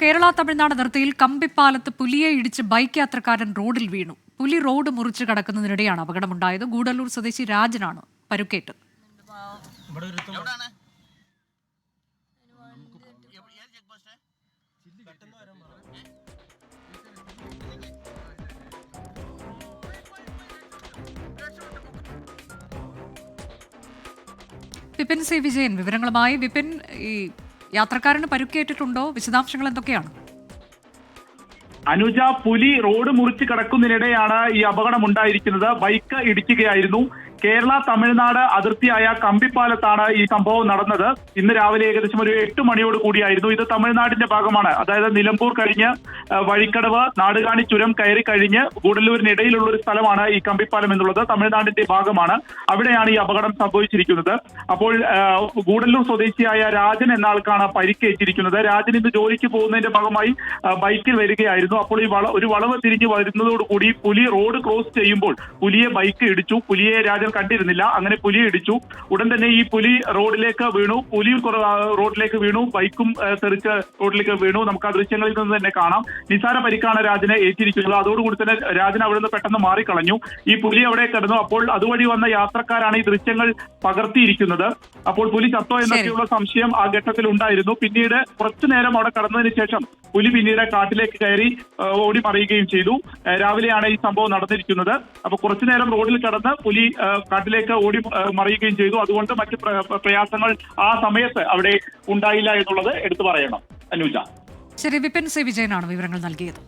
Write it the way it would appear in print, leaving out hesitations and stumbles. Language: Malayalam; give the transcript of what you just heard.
കേരള തമിഴ്നാട് അതിർത്തിയിൽ കമ്പിപ്പാലത്ത് പുലിയെ ഇടിച്ച് ബൈക്ക് യാത്രക്കാരൻ റോഡിൽ വീണു. പുലി റോഡ് മുറിച്ച് കടക്കുന്നതിനിടെയാണ് അപകടമുണ്ടായത്. ഗൂഡല്ലൂർ സ്വദേശി രാജനാണ് പരുക്കേറ്റത്. വിപിൻ സി വിജയൻ വിവരങ്ങളുമായി. വിപിൻ, ഈ യാത്രക്കാരന് പരുക്കേറ്റിട്ടുണ്ടോ? വിശദാംശങ്ങൾ എന്തൊക്കെയാണ്? അനുജ, പുലി റോഡ് മുറിച്ച് കടക്കുന്നതിനിടെയാണ് ഈ അപകടം ഉണ്ടായിരിക്കുന്നത്. ബൈക്ക് ഇടിക്കുകയായിരുന്നു. കേരള തമിഴ്നാട് അതിർത്തിയായ കമ്പിപ്പാലത്താണ് ഈ സംഭവം നടന്നത്. ഇന്ന് രാവിലെ ഏകദേശം ഒരു 8 മണിയോട് കൂടിയായിരുന്നു. ഇത് തമിഴ്നാടിന്റെ ഭാഗമാണ്. അതായത് നിലമ്പൂർ കഴിഞ്ഞ് വഴിക്കടവ് നാടുകാണി ചുരം കയറി കഴിഞ്ഞ് ഗൂഡല്ലൂരിനിടയിലുള്ള ഒരു സ്ഥലമാണ് ഈ കമ്പിപ്പാലം എന്നുള്ളത്. തമിഴ്നാടിന്റെ ഭാഗമാണ്. അവിടെയാണ് ഈ അപകടം സംഭവിച്ചിരിക്കുന്നത്. അപ്പോൾ ഗൂഡല്ലൂർ സ്വദേശിയായ രാജൻ എന്ന ആൾക്കാണ് പരിക്കേറ്റിരിക്കുന്നത്. രാജൻ ഇന്ന് ജോലിക്ക് പോകുന്നതിന്റെ ഭാഗമായി ബൈക്കിൽ വരികയായിരുന്നു. അപ്പോൾ ഈ ഒരു വളവ് തിരിഞ്ഞ് വരുന്നതോടുകൂടി പുലി റോഡ് ക്രോസ് ചെയ്യുമ്പോൾ പുലിയെ ബൈക്ക് ഇടിച്ചു. പുലിയെ രാജൻ കണ്ടിരുന്നില്ല. അങ്ങനെ പുലി ഇടിച്ചു. ഉടൻ തന്നെ ഈ പുലി റോഡിലേക്ക് വീണു. പുലിയും റോഡിലേക്ക് വീണു. ബൈക്കും തെറിച്ച് റോഡിലേക്ക് വീണു. നമുക്ക് ആ ദൃശ്യങ്ങളിൽ നിന്ന് തന്നെ കാണാം. നിസാര പരിക്കാണ് രാജനെ ഏറ്റിരിക്കുന്നത്. അതോടുകൂടി തന്നെ രാജൻ അവിടെ നിന്ന് പെട്ടെന്ന് മാറിക്കളഞ്ഞു. ഈ പുലി അവിടെ കിടന്നു. അപ്പോൾ അതുവഴി വന്ന യാത്രക്കാരാണ് ഈ ദൃശ്യങ്ങൾ പകർത്തിയിരിക്കുന്നത്. അപ്പോൾ പുലി ചത്തോ എന്നൊക്കെയുള്ള സംശയം ആ ഘട്ടത്തിൽ ഉണ്ടായിരുന്നു. പിന്നീട് കുറച്ചു നേരം അവിടെ കടന്നതിന് ശേഷം പുലി പിന്നീട് കാട്ടിലേക്ക് കയറി ഓടി മറിയുകയും ചെയ്തു. രാവിലെയാണ് ഈ സംഭവം നടന്നിരിക്കുന്നത്. അപ്പൊ കുറച്ചു നേരം റോഡിൽ കടന്ന് പുലി കാട്ടിലേക്ക് ഓടി മറിയുകയും ചെയ്തു. അതുകൊണ്ട് മറ്റ് പ്രയാസങ്ങൾ ആ സമയത്ത് അവിടെ ഉണ്ടായില്ല എന്നുള്ളത് എടുത്തു പറയണം. അനുജ. ശരി, വിപിൻ സി വിജയനാണ് വിവരങ്ങൾ നൽകിയത്.